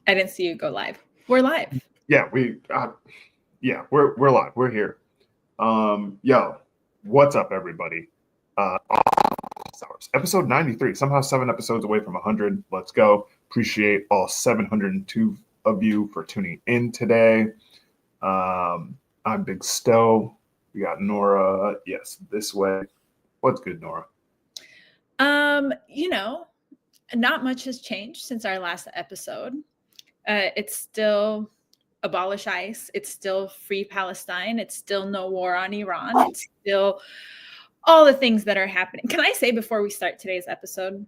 I didn't see you go live. We're live. Yeah, we're live. We're here. Yo, what's up, everybody? Episode 93. Somehow 7 episodes away from 100. Let's go. Appreciate all 702 of you for tuning in today. I'm Big Sto. We got Nora. Yes, this way. What's good, Nora? Not much has changed since our last episode. It's still abolish ICE. It's still free Palestine. It's still no war on Iran. It's still all the things that are happening. Can I say before we start today's episode,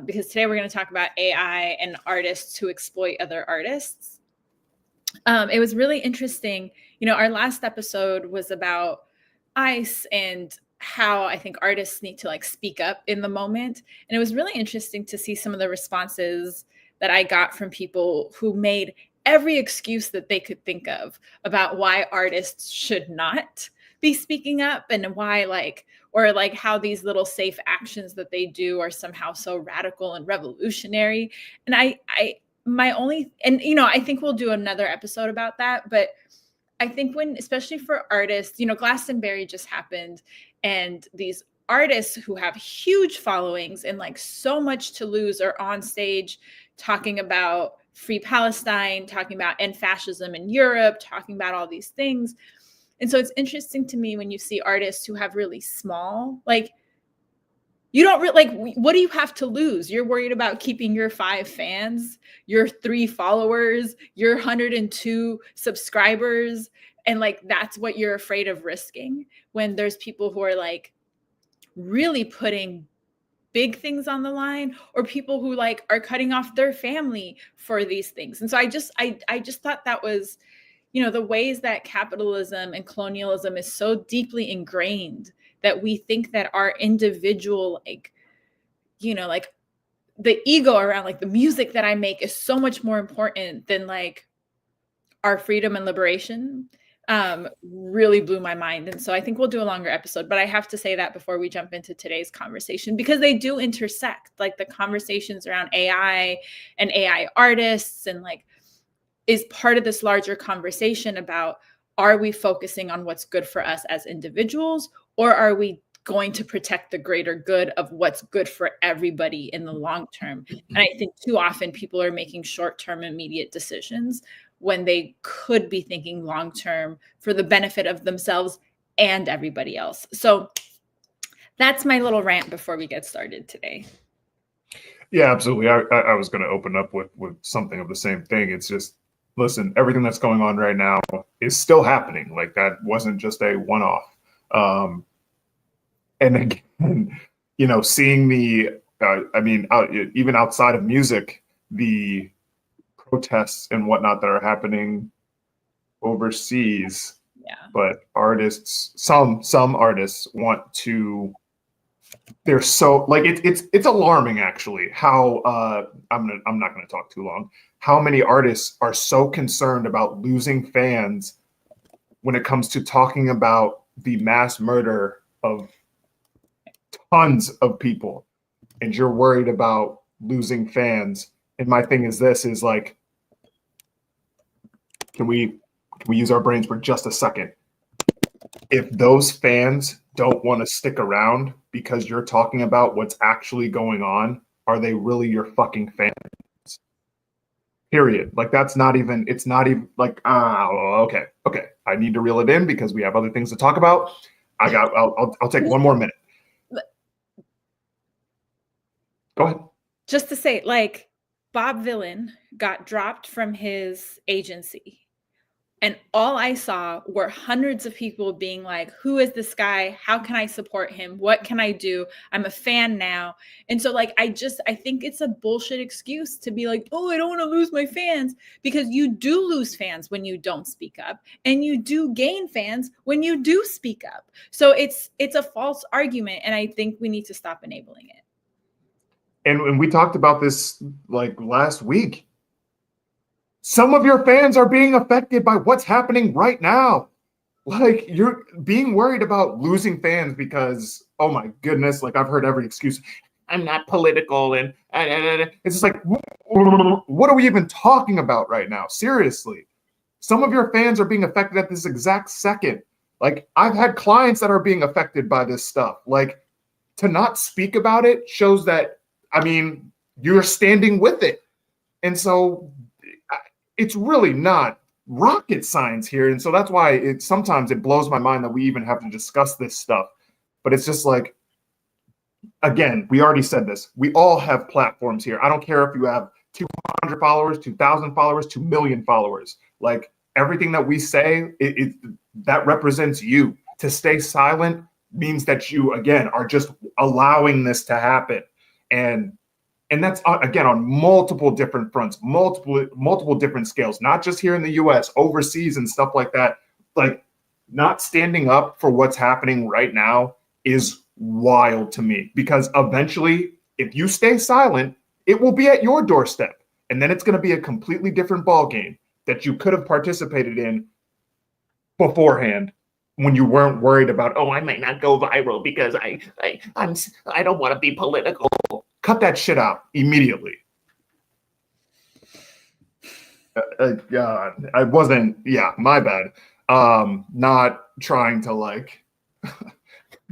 because today we're going to talk about AI and artists who exploit other artists. It was really interesting. Our last episode was about ICE and how I think artists need to speak up in the moment. And it was really interesting to see some of the responses that I got from people who made every excuse that they could think of about why artists should not be speaking up and why how these little safe actions that they do are somehow so radical and revolutionary. And I think we'll do another episode about that, but I think especially for artists, Glastonbury just happened, and these artists who have huge followings and so much to lose are on stage talking about free Palestine, talking about end fascism in Europe, talking about all these things. And so it's interesting to me when you see artists who have really small, you don't really what do you have to lose? You're worried about keeping your 5 fans, your 3 followers, your 102 subscribers. And that's what you're afraid of risking when there's people who are really putting big things on the line, or people who are cutting off their family for these things. And so I just thought that was, the ways that capitalism and colonialism is so deeply ingrained that we think that our individual, the ego around the music that I make is so much more important than our freedom and liberation, really blew my mind. And so I think we'll do a longer episode, but I have to say that before we jump into today's conversation, because they do intersect, the conversations around AI and AI artists and is part of this larger conversation about, are we focusing on what's good for us as individuals, or are we going to protect the greater good of what's good for everybody in the long term? And I think too often people are making short-term immediate decisions when they could be thinking long-term for the benefit of themselves and everybody else. So that's my little rant before we get started today. Yeah, absolutely. I was going to open up with something of the same thing. It's just, listen, everything that's going on right now is still happening. That wasn't just a one-off. And again, seeing even outside of music, the protests and whatnot that are happening overseas. Yeah. But artists, some artists want to. They're so it's alarming actually how I'm not going to talk too long. How many artists are so concerned about losing fans when it comes to talking about the mass murder of tons of people, and you're worried about losing fans. And my thing is can we use our brains for just a second? If those fans don't want to stick around because you're talking about what's actually going on, are they really your fucking fans? Period. It's not even okay. I need to reel it in because we have other things to talk about. I'll take one more minute. Go ahead. Just to say, Bob Villain got dropped from his agency, and all I saw were hundreds of people being who is this guy? How can I support him? What can I do? I'm a fan now. And so I think it's a bullshit excuse to be oh, I don't want to lose my fans, because you do lose fans when you don't speak up, and you do gain fans when you do speak up. So it's a false argument. And I think we need to stop enabling it. And we talked about this last week. Some of your fans are being affected by what's happening right now. You're being worried about losing fans because, oh my goodness, I've heard every excuse. I'm not political, and it's just like, what are we even talking about right now? Seriously, some of your fans are being affected at this exact second. Like, I've had clients that are being affected by this stuff. Like, to not speak about it shows that, I mean, you're standing with it. And so it's really not rocket science here. And so that's why sometimes it blows my mind that we even have to discuss this stuff. But it's just like, again, we already said this. We all have platforms here. I don't care if you have 200 followers, 2,000 followers, 2 million followers. Like, everything that we say, that represents you. To stay silent means that you, again, are just allowing this to happen. And that's, again, on multiple different fronts, multiple different scales, not just here in the US, overseas and stuff like that. Like, not standing up for what's happening right now is wild to me, because eventually, if you stay silent, it will be at your doorstep. And then it's going to be a completely different ball game that you could have participated in beforehand, when you weren't worried about, oh, I might not go viral because I don't want to be political. Cut that shit out immediately. God, I wasn't. Yeah, my bad. Not trying to like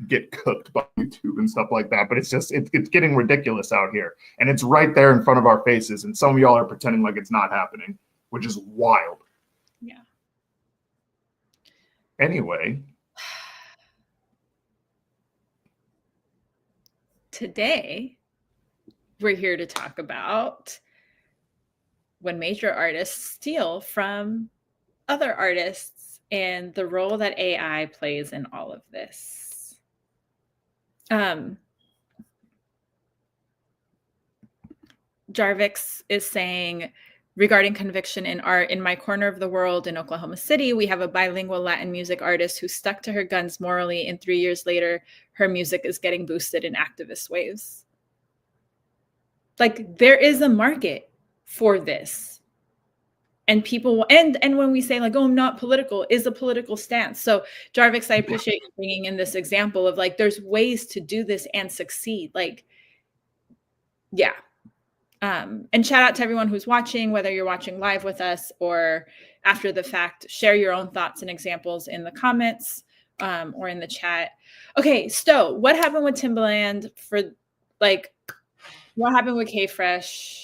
get cooked by YouTube and stuff like that, but it's just it's getting ridiculous out here, and it's right there in front of our faces, and some of y'all are pretending like it's not happening, which is wild. Yeah. Anyway, today we're here to talk about when major artists steal from other artists and the role that AI plays in all of this. Jarvix is saying, regarding conviction in art, in my corner of the world in Oklahoma City, we have a bilingual Latin music artist who stuck to her guns morally, and 3 years later, her music is getting boosted in activist waves. Like, there is a market for this. And people, and when we say like, oh, I'm not political, is a political stance. So Jarvix, I appreciate you bringing in this example of like, there's ways to do this and succeed. Like, yeah. And shout out to everyone who's watching, whether you're watching live with us or after the fact. Share your own thoughts and examples in the comments or in the chat. Okay, Sto, what happened with Timbaland for like, what happened with K Fresh?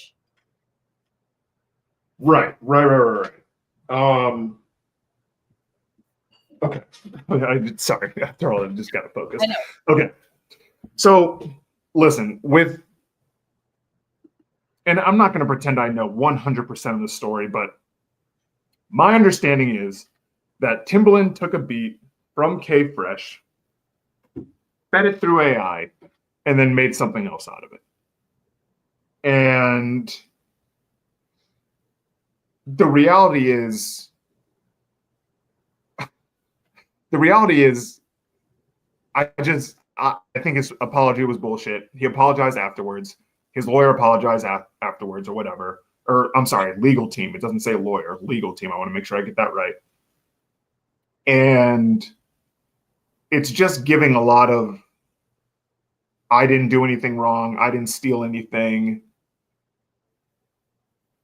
Right. Okay. Sorry, after all, I just got to focus. Okay. So listen, and I'm not going to pretend I know 100% of the story, but my understanding is that Timbaland took a beat from K Fresh, fed it through AI, and then made something else out of it. And the reality is, I think his apology was bullshit. He apologized afterwards. His lawyer apologized afterwards, or whatever. Or I'm sorry, legal team. It doesn't say lawyer, legal team. I want to make sure I get that right. And it's just giving a lot of, I didn't do anything wrong. I didn't steal anything.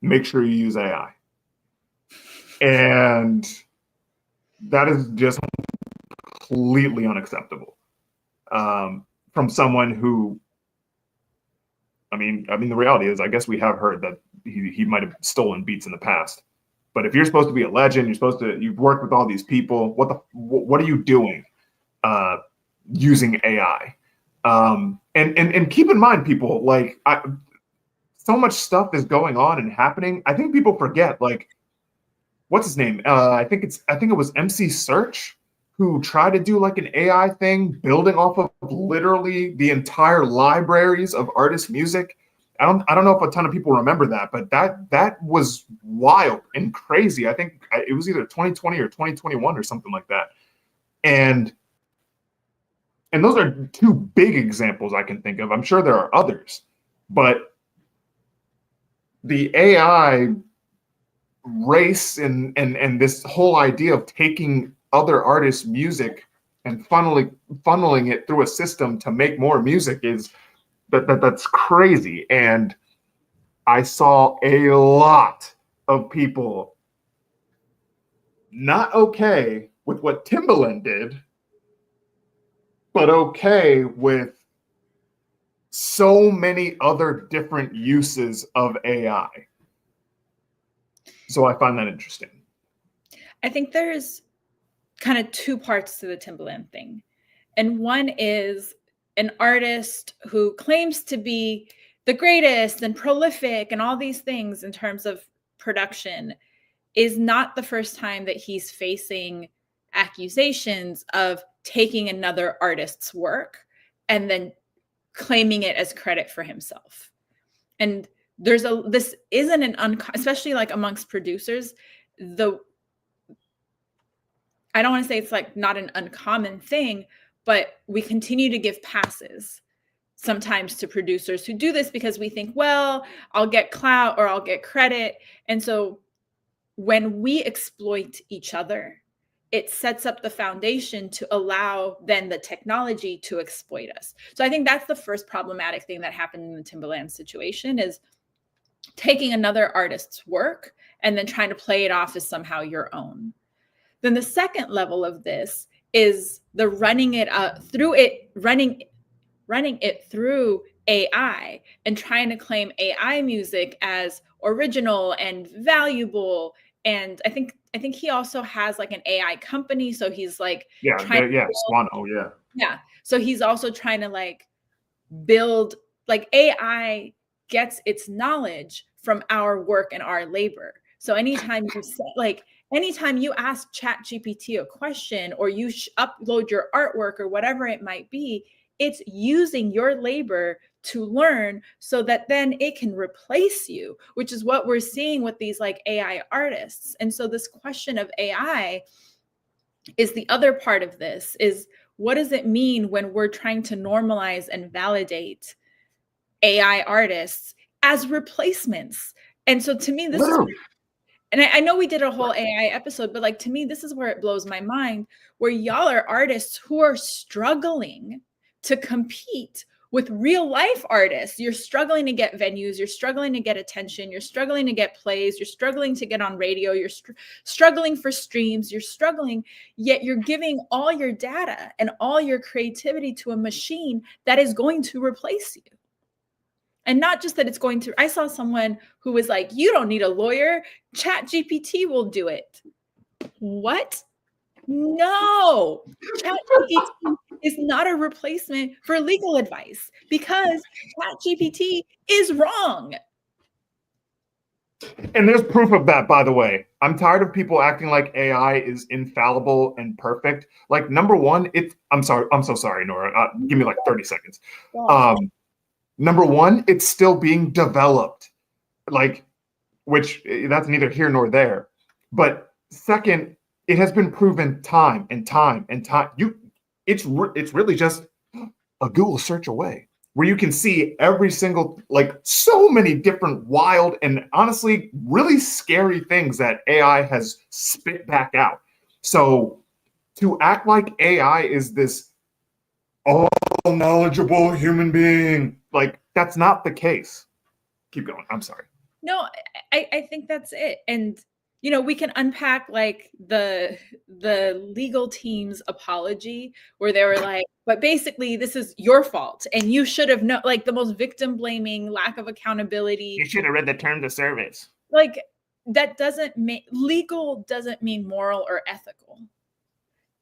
Make sure you use AI. And that is just completely unacceptable from someone who, I mean, the reality is, I guess we have heard that he might have stolen beats in the past. But if you're supposed to be a legend, you've worked with all these people. What are you doing using AI? And keep in mind, people, like, so much stuff is going on and happening. I think people forget, like, what's his name? I think it was MC Search who tried to do like an AI thing, building off of literally the entire libraries of artist music. I don't know if a ton of people remember that, but that was wild and crazy. I think it was either 2020 or 2021 or something like that. And those are two big examples I can think of. I'm sure there are others, but the AI race and this whole idea of taking other artists' music and funneling it through a system to make more music is That's crazy. And I saw a lot of people not okay with what Timbaland did, but okay with so many other different uses of AI. So I find that interesting. I think there's kind of two parts to the Timbaland thing. And one is an artist who claims to be the greatest and prolific and all these things in terms of production is not the first time that he's facing accusations of taking another artist's work and then claiming it as credit for himself. And this isn't especially like amongst producers, I don't want to say it's like not an uncommon thing, but we continue to give passes sometimes to producers who do this because we think, well, I'll get clout or I'll get credit. And so when we exploit each other, it sets up the foundation to allow then the technology to exploit us. So I think that's the first problematic thing that happened in the Timbaland situation is taking another artist's work and then trying to play it off as somehow your own. Then the second level of this is the running it through AI and trying to claim AI music as original and valuable. And I think he also has like an AI company, so he's like Suno, yeah. So he's also trying to like build like AI gets its knowledge from our work and our labor. So anytime you ask ChatGPT a question or you upload your artwork or whatever it might be, it's using your labor to learn so that then it can replace you, which is what we're seeing with these like AI artists. And so this question of AI is the other part of this is what does it mean when we're trying to normalize and validate AI artists as replacements? And so to me, this is, and I know we did a whole AI episode, but like to me, this is where it blows my mind, where y'all are artists who are struggling to compete with real life artists. You're struggling to get venues, you're struggling to get attention, you're struggling to get plays, you're struggling to get on radio, you're struggling for streams, you're struggling, yet you're giving all your data and all your creativity to a machine that is going to replace you. And not just that it's going to, I saw someone who was like, you don't need a lawyer, ChatGPT will do it. What? No, ChatGPT is not a replacement for legal advice because ChatGPT is wrong. And there's proof of that, by the way. I'm tired of people acting like AI is infallible and perfect. Like, number one, I'm so sorry, Nora. Give me like 30 seconds. Number one, it's still being developed, like, which that's neither here nor there. But second, it has been proven time and time and time. It's really just a Google search away, where you can see every single, like, so many different wild and honestly really scary things that AI has spit back out. So to act like AI is this all knowledgeable human being, like, that's not the case. Keep going. I'm sorry. No, I think that's it. And you know, we can unpack like the legal team's apology where they were like, but basically this is your fault and you should have known, like the most victim blaming, lack of accountability. You should have read the terms of service. Like that doesn't mean legal doesn't mean moral or ethical.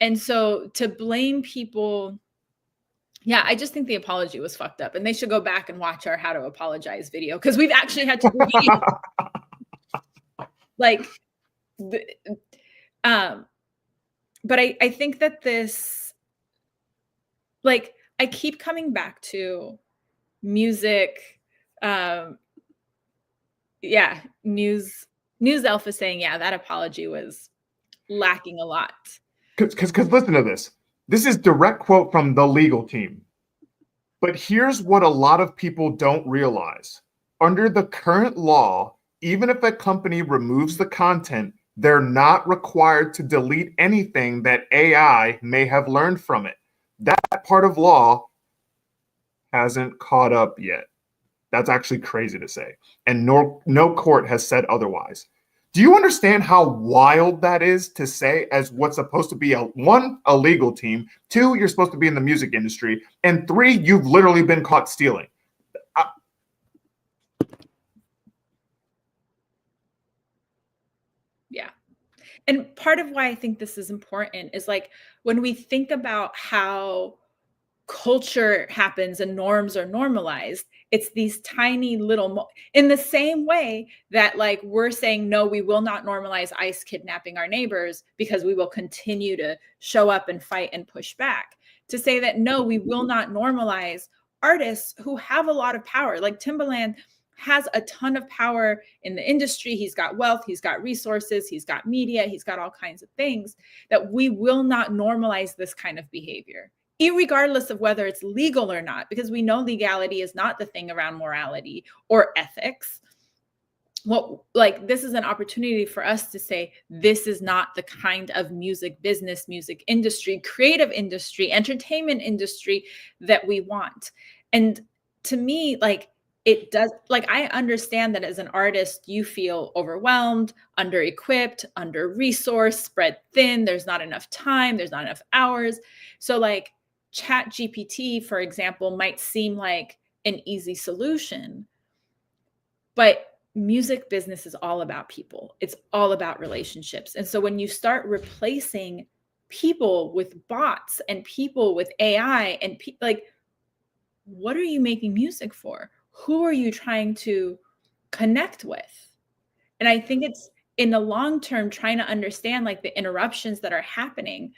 And so to blame people, yeah, I just think the apology was fucked up and they should go back and watch our how to apologize video because we've actually had to like but I think that this, like, I keep coming back to music. News Alpha saying, yeah, that apology was lacking a lot. Because listen to this. This is direct quote from the legal team. But here's what a lot of people don't realize. Under the current law, even if a company removes the content, they're not required to delete anything that AI may have learned from it. That part of law hasn't caught up yet. That's actually crazy to say. And no court has said otherwise. Do you understand how wild that is to say as what's supposed to be a legal team, 2, you're supposed to be in the music industry, and 3, you've literally been caught stealing? Yeah. And part of why I think this is important is like when we think about how culture happens and norms are normalized, it's these tiny little in the same way that like we're saying no, we will not normalize ICE kidnapping our neighbors because we will continue to show up and fight and push back, to say that no, we will not normalize artists who have a lot of power. Like Timbaland has a ton of power in the industry. He's got wealth, he's got resources, he's got media, he's got all kinds of things, that we will not normalize this kind of behavior, irregardless of whether it's legal or not, because we know legality is not the thing around morality or ethics. Well, like this is an opportunity for us to say, this is not the kind of music business, music industry, creative industry, entertainment industry that we want. And to me, like, it does, like, I understand that as an artist, you feel overwhelmed, under-equipped, under-resourced, spread thin. There's not enough time. There's not enough hours. So like Chat GPT, for example, might seem like an easy solution, but music business is all about people. It's all about relationships. And so when you start replacing people with bots and people with AI and like, what are you making music for? Who are you trying to connect with? And I think it's in the long term trying to understand like the interruptions that are happening.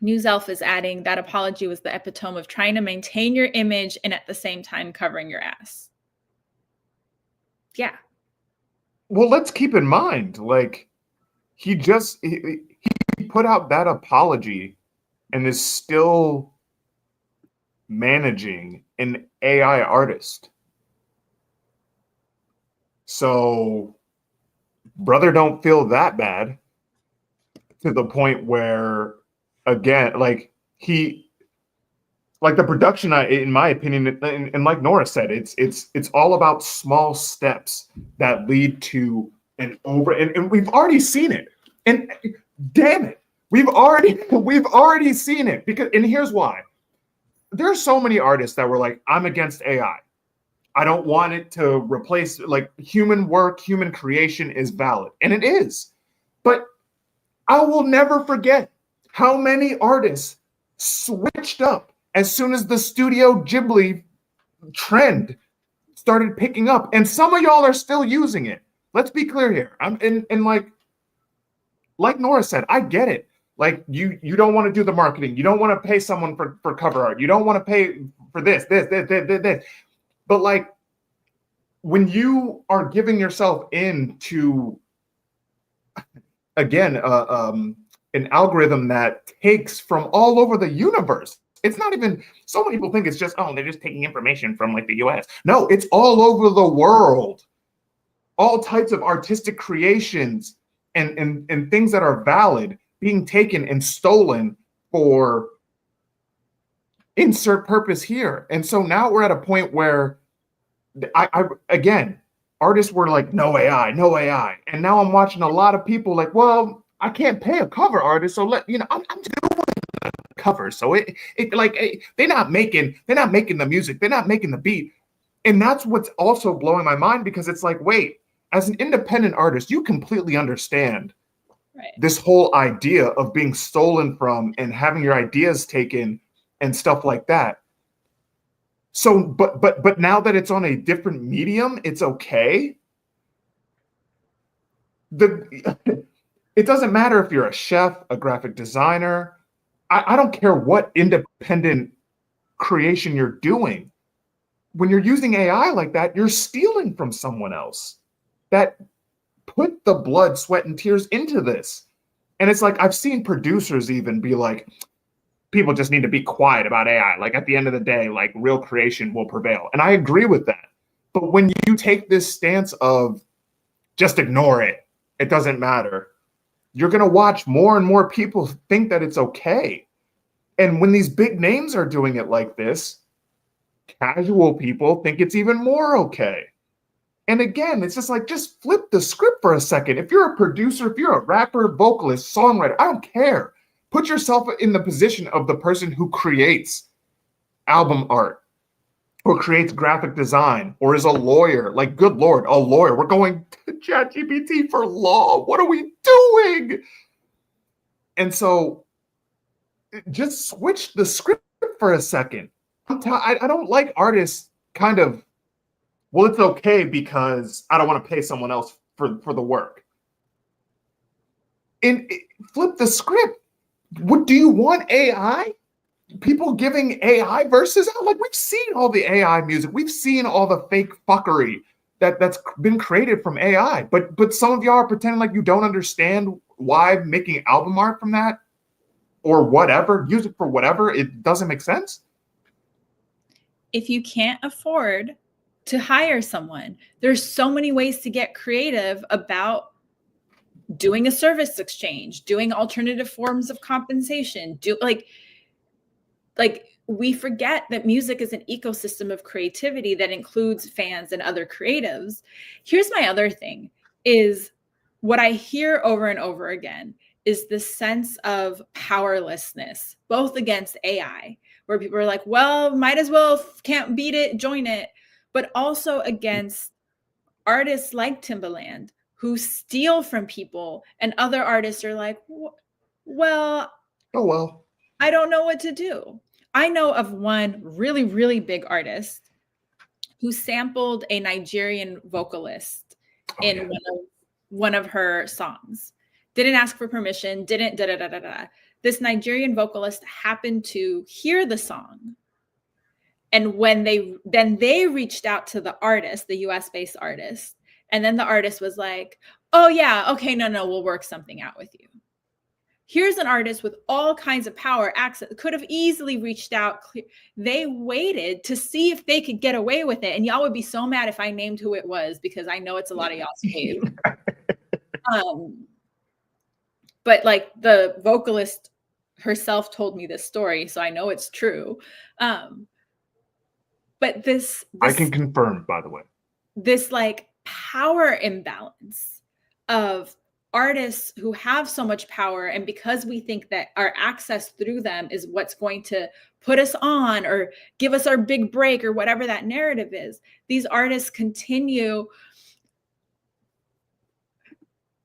News Elf is adding that apology was the epitome of trying to maintain your image and at the same time covering your ass. Yeah. Well, let's keep in mind, like he put out that apology and is still managing an AI artist. So brother don't feel that bad, to the point where, again, like the production, in my opinion, and like Nora said, it's all about small steps that lead to and we've already seen it. And damn it, we've already seen it, because, and here's why. There are so many artists that were like, I'm against AI. I don't want it to replace, like, human work, human creation is valid. And it is. But I will never forget how many artists switched up as soon as the Studio Ghibli trend started picking up. And some of y'all are still using it. Let's be clear here. And like Nora said, I get it. Like, you don't want to do the marketing. You don't want to pay someone for cover art. You don't want to pay for this. But like, when you are giving yourself into, again, an algorithm that takes from all over the universe. It's not even, so many people think it's just, oh, they're just taking information from like the US. No, it's all over the world. All types of artistic creations and things that are valid being taken and stolen for insert purpose here. And so now we're at a point where again, artists were like, no AI, no AI. And now I'm watching a lot of people like, well, I can't pay a cover artist, so I'm doing a cover. So they're not making the music, they're not making the beat. And that's what's also blowing my mind, because it's like, wait, as an independent artist, you completely understand this whole idea of being stolen from and having your ideas taken and stuff like that. So, but now that it's on a different medium, it's okay. It doesn't matter if you're a chef, a graphic designer. I don't care what independent creation you're doing. When you're using AI like that, you're stealing from someone else that put the blood, sweat, and tears into this. And it's like, I've seen producers even be like, people just need to be quiet about AI. Like, at the end of the day, like, real creation will prevail. And I agree with that. But when you take this stance of just ignore it, it doesn't matter, you're going to watch more and more people think that it's okay. And when these big names are doing it like this, casual people think it's even more okay. And again, it's just like, just flip the script for a second. If you're a producer, if you're a rapper, vocalist, songwriter, I don't care. Put yourself in the position of the person who creates album art or creates graphic design or is a lawyer. Like, good Lord, a lawyer. We're going to ChatGPT for law. What are we doing? And so just switch the script for a second. I don't like artists kind of, well, it's okay because I don't want to pay someone else for the work. And flip the script. What do you want? AI? People giving AI verses out? Like, we've seen all the AI music. We've seen all the fake fuckery that's been created from AI. But some of y'all are pretending like you don't understand why making album art from that or whatever, use it for whatever, it doesn't make sense. If you can't afford to hire someone, there's so many ways to get creative about doing a service exchange, doing alternative forms of compensation, like we forget that music is an ecosystem of creativity that includes fans and other creatives. Here's my other thing is what I hear over and over again is the sense of powerlessness, both against AI, where people are like, well, might as well, can't beat it, join it, but also against artists like Timbaland who steal from people, and other artists are like, well, oh, well, I don't know what to do. I know of one really, really big artist who sampled a Nigerian vocalist in one of her songs. Didn't ask for permission, didn't da-da-da-da-da. This Nigerian vocalist happened to hear the song. And when they reached out to the artist, the US-based artist, and then the artist was like, oh yeah, okay, no, we'll work something out with you. Here's an artist with all kinds of power, access, could have easily reached out. They waited to see if they could get away with it. And y'all would be so mad if I named who it was, because I know it's a lot of y'all's fave. But like the vocalist herself told me this story, so I know it's true. But this I can confirm, by the way, this like power imbalance of artists who have so much power, and because we think that our access through them is what's going to put us on or give us our big break or whatever that narrative is, these artists continue.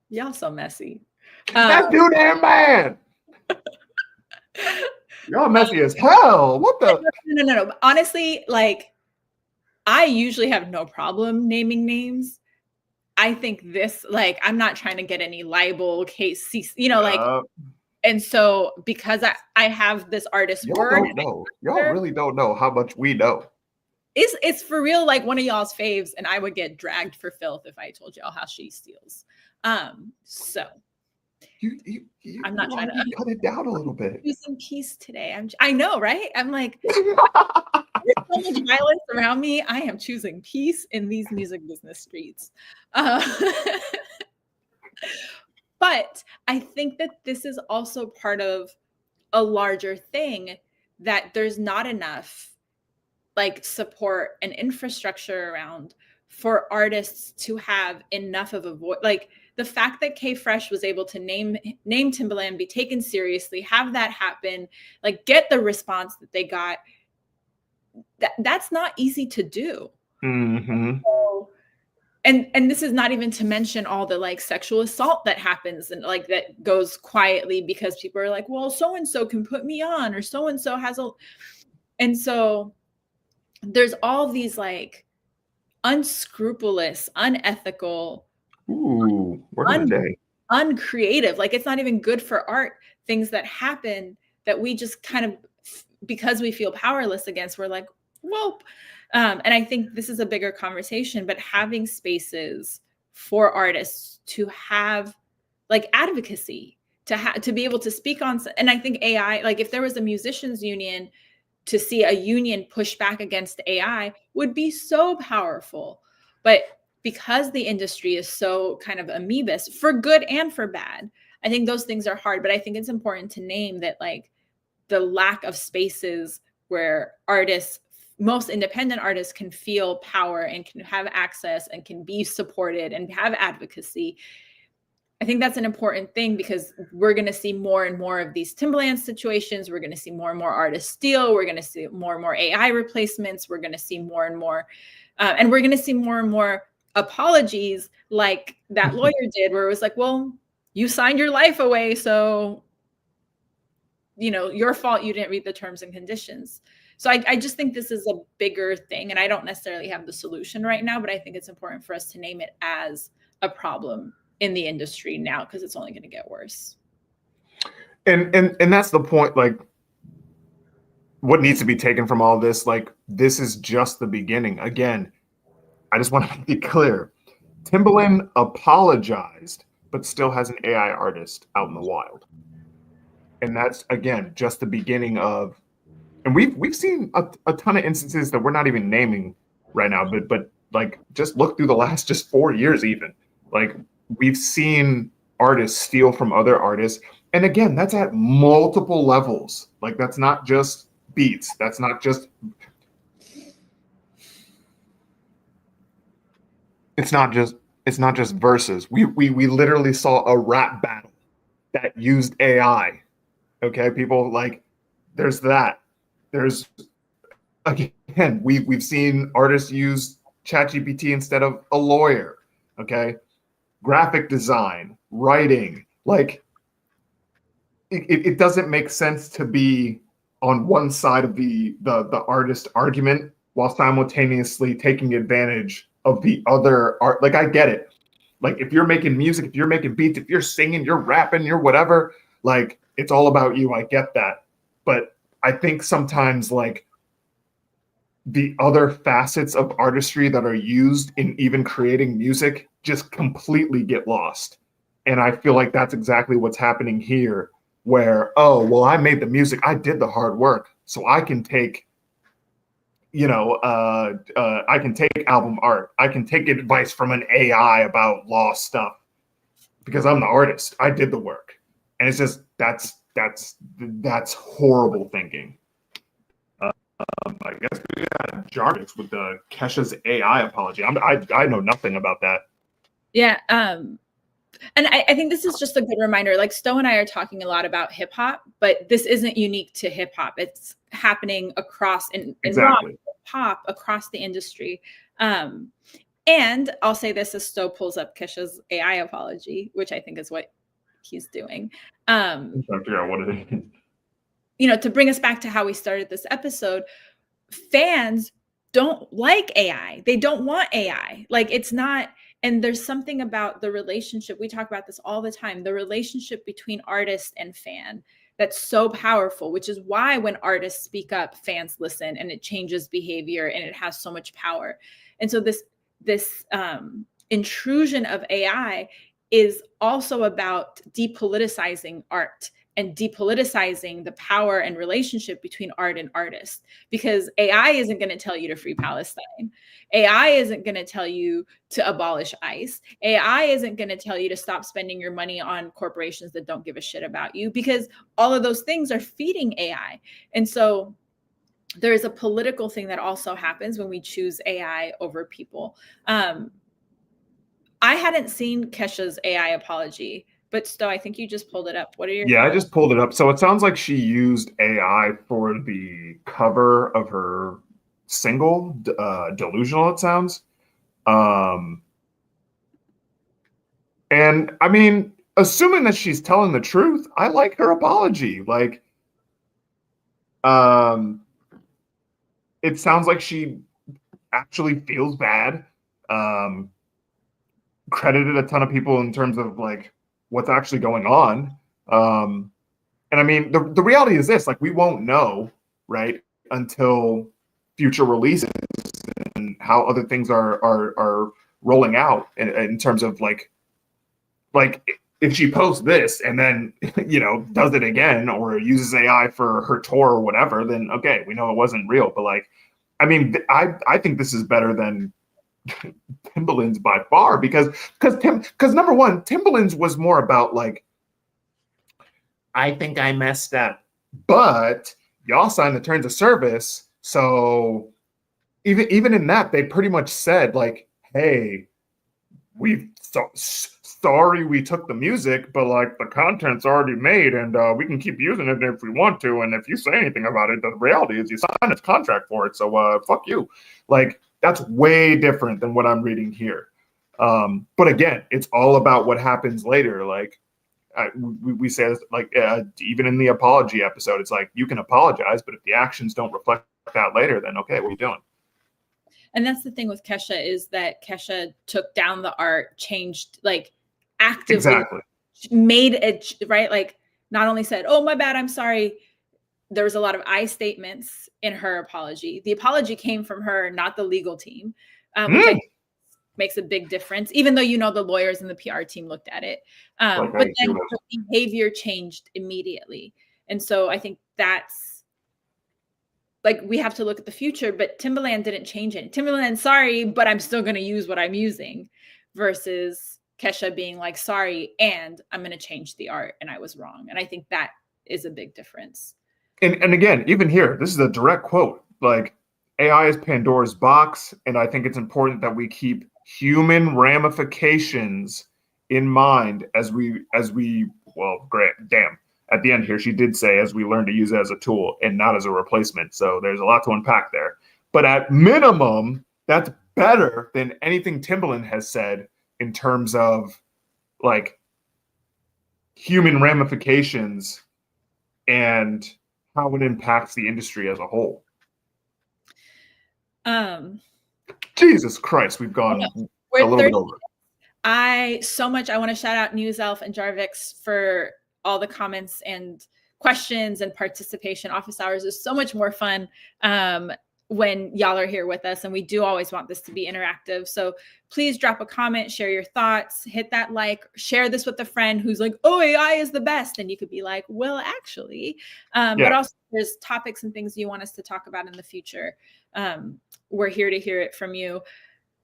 Y'all so messy. That dude there, man. Y'all messy as hell. What the? No. Honestly, like, I usually have no problem naming names. I think this, like, I'm not trying to get any libel case, like, and so because I have this artist word. Y'all really don't know how much we know. It's for real, like one of y'all's faves, and I would get dragged for filth if I told y'all how she steals. So I'm not trying to cut it down a little bit. Do some peace today. I know, right? I'm like, there's so much violence around me. I am choosing peace in these music business streets. But I think that this is also part of a larger thing, that there's not enough like support and infrastructure around for artists to have enough of a voice. Like the fact that K Fresh was able to name Timbaland, be taken seriously, have that happen, like get the response that they got. That's not easy to do. Mm-hmm. So, and this is not even to mention all the like sexual assault that happens and like that goes quietly because people are like, well, so-and-so can put me on, or so-and-so has a, and so there's all these like unscrupulous, unethical, uncreative, like it's not even good for art, things that happen that we just kind of, because we feel powerless against, we're like, well, and I think this is a bigger conversation, but having spaces for artists to have like advocacy, to be able to speak on, and I think AI, like if there was a musicians union, to see a union push back against AI would be so powerful. But because the industry is so kind of amoebus, for good and for bad, I think those things are hard. But I think it's important to name that like the lack of spaces where artists, most independent artists can feel power and can have access and can be supported and have advocacy. I think that's an important thing, because we're going to see more and more of these Timbaland situations. We're going to see more and more artists steal. We're going to see more and more AI replacements. We're going to see more and more, and we're going to see more and more apologies like that lawyer did, where it was like, well, you signed your life away, so, you know, your fault you didn't read the terms and conditions. So I just think this is a bigger thing, and I don't necessarily have the solution right now, but I think it's important for us to name it as a problem in the industry now, because it's only going to get worse. And that's the point. Like, what needs to be taken from all this? Like, this is just the beginning. Again, I just want to be clear. Timbaland apologized, but still has an AI artist out in the wild, and that's, again, just the beginning of. And we've seen a ton of instances that we're not even naming right now, but like, just look through the last just 4 years, even. Like, we've seen artists steal from other artists. And again, that's at multiple levels. Like, that's not just beats. That's not just, it's not just verses. We literally saw a rap battle that used AI. Okay, people, like, there's that. There's, again, we've seen artists use ChatGPT instead of a lawyer. Okay. Graphic design, writing, like, it doesn't make sense to be on one side of the artist argument while simultaneously taking advantage of the other art. Like, I get it. Like, if you're making music, if you're making beats, if you're singing, you're rapping, you're whatever, like, it's all about you. I get that. But I think sometimes, like, the other facets of artistry that are used in even creating music just completely get lost. And I feel like that's exactly what's happening here, where, oh, well, I made the music, I did the hard work, so I can take, you know, I can take album art, I can take advice from an AI about law stuff because I'm the artist, I did the work. And it's just, that's horrible thinking. I guess we got Jarvis with the Kesha's AI apology. I know nothing about that. Yeah. And I think this is just a good reminder. Like, Sto and I are talking a lot about hip hop, but this isn't unique to hip hop. It's happening across in Exactly. rock, pop, across the industry. And I'll say this as Sto pulls up Kesha's AI apology, which I think is what he's doing. I'm trying to figure out what it is. You know, to bring us back to how we started this episode, fans don't like AI. They don't want AI. Like, it's not, and there's something about the relationship. We talk about this all the time, the relationship between artist and fan, that's so powerful, which is why when artists speak up, fans listen, and it changes behavior, and it has so much power. And so this intrusion of AI is also about depoliticizing art and depoliticizing the power and relationship between art and artist, because AI isn't going to tell you to free Palestine. AI isn't going to tell you to abolish ICE. AI isn't going to tell you to stop spending your money on corporations that don't give a shit about you, because all of those things are feeding AI. And so there's a political thing that also happens when we choose AI over people. I hadn't seen Kesha's AI apology, but Sto, I think you just pulled it up. What are your Yeah, thoughts? I just pulled it up. So it sounds like she used AI for the cover of her single, Delusional, it sounds. And I mean, assuming that she's telling the truth, I like her apology. Like, it sounds like she actually feels bad. Credited a ton of people in terms of, like, what's actually going on. And I mean, the reality is this, like, we won't know, right, until future releases and how other things are rolling out in terms of, like if she posts this and then, you know, does it again or uses AI for her tour or whatever, then okay, we know it wasn't real. But, like, I mean, I think this is better than Timbaland's by far, because number one, Timbaland's was more about, like, I think I messed up, but y'all signed the terms of service, so even in that, they pretty much said like, hey, sorry we took the music, but like the content's already made, and we can keep using it if we want to. And if you say anything about it, the reality is you signed a contract for it, so fuck you. Like that's way different than what I'm reading here. But again, it's all about what happens later. Like we say this, like even in the apology episode, it's like you can apologize, but if the actions don't reflect that later, then okay, what are you doing? And that's the thing with Kesha, is that Kesha took down the art, changed, like actively made it right. Like not only said, oh, my bad, I'm sorry. There was a lot of I statements in her apology. The apology came from her, not the legal team, which I think makes a big difference, even though, the lawyers and the PR team looked at it. But then the behavior changed immediately. And so I think that's, like, we have to look at the future, but Timbaland didn't change it. Timbaland, sorry, but I'm still going to use what I'm using, versus Kesha being like, sorry, and I'm going to change the art, and I was wrong. And I think that is a big difference. And again, even here, this is a direct quote. Like, AI is Pandora's box, and I think it's important that we keep human ramifications in mind as we well, great, damn. At the end here, she did say, as we learn to use it as a tool and not as a replacement. So there's a lot to unpack there. But at minimum, that's better than anything Timbaland has said in terms of like human ramifications and how it impacts the industry as a whole. Jesus Christ, we've gone a little bit over. I want to shout out News Elf and Jarvix for all the comments and questions and participation. Office hours is so much more fun when y'all are here with us, and we do always want this to be interactive. So please drop a comment, share your thoughts, hit that like, share this with a friend who's like, oh, AI is the best. And you could be like, well, actually, but also there's topics and things you want us to talk about in the future. We're here to hear it from you.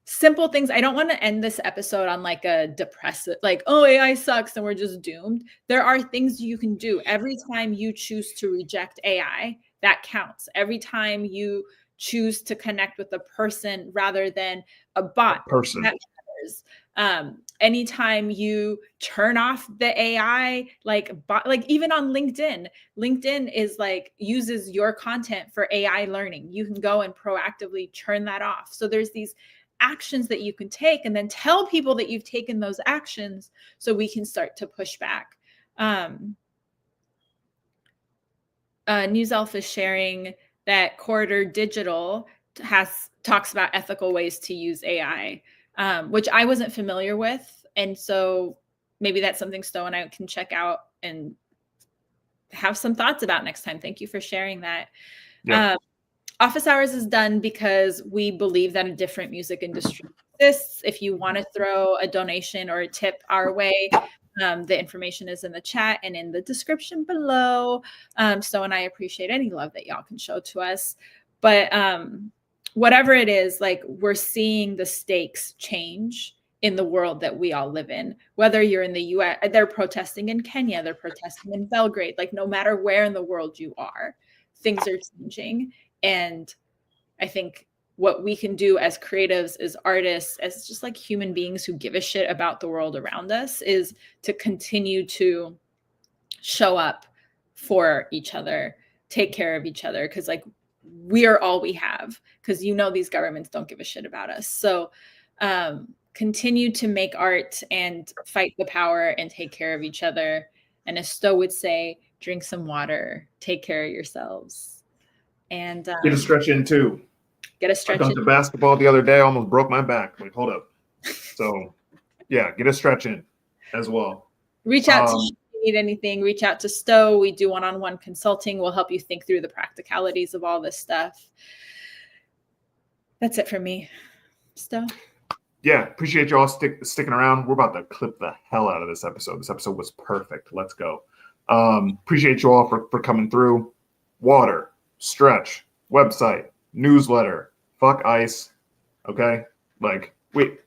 Simple things. I don't want to end this episode on like a depressive, like, oh, AI sucks and we're just doomed. There are things you can do. Every time you choose to reject AI, that counts. Every time you choose to connect with a person rather than a bot, that matters. Anytime you turn off the AI, like even on LinkedIn is like uses your content for AI learning. You can go and proactively turn that off. So there's these actions that you can take, and then tell people that you've taken those actions so we can start to push back. News Elf is sharing that Corridor Digital talks about ethical ways to use AI, which I wasn't familiar with. And so maybe that's something Sto and I can check out and have some thoughts about next time. Thank you for sharing that. Yeah. Office Hours is done because we believe that a different music industry exists. If you want to throw a donation or a tip our way, the information is in the chat and in the description below. Sto and I appreciate any love that y'all can show to us. But whatever it is, like, we're seeing the stakes change in the world that we all live in. Whether you're in the US, they're protesting in Kenya, they're protesting in Belgrade. Like, no matter where in the world you are, things are changing. And I think what we can do as creatives, as artists, as just like human beings who give a shit about the world around us, is to continue to show up for each other, take care of each other, because like we are all we have, because these governments don't give a shit about us. So continue to make art and fight the power and take care of each other. And as Sto would say, drink some water, take care of yourselves. And get a stretch in too. Get a stretch. I dunked the basketball the other day, almost broke my back. Wait, hold up. So, yeah, get a stretch in as well. Reach out to me if you need anything. Reach out to Sto. We do one-on-one consulting. We'll help you think through the practicalities of all this stuff. That's it for me, Sto. Yeah, appreciate y'all sticking around. We're about to clip the hell out of this episode. This episode was perfect. Let's go. Appreciate you all for coming through. Water, stretch, website, newsletter, fuck ICE. Okay? Like, wait.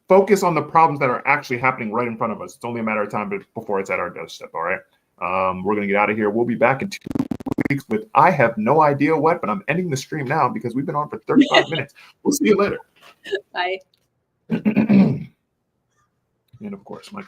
Focus on the problems that are actually happening right in front of us. It's only a matter of time before it's at our doorstep, all right? We're going to get out of here. We'll be back in 2 weeks. with I have no idea what, but I'm ending the stream now because we've been on for 35 minutes. We'll see you later. Bye. And of course, my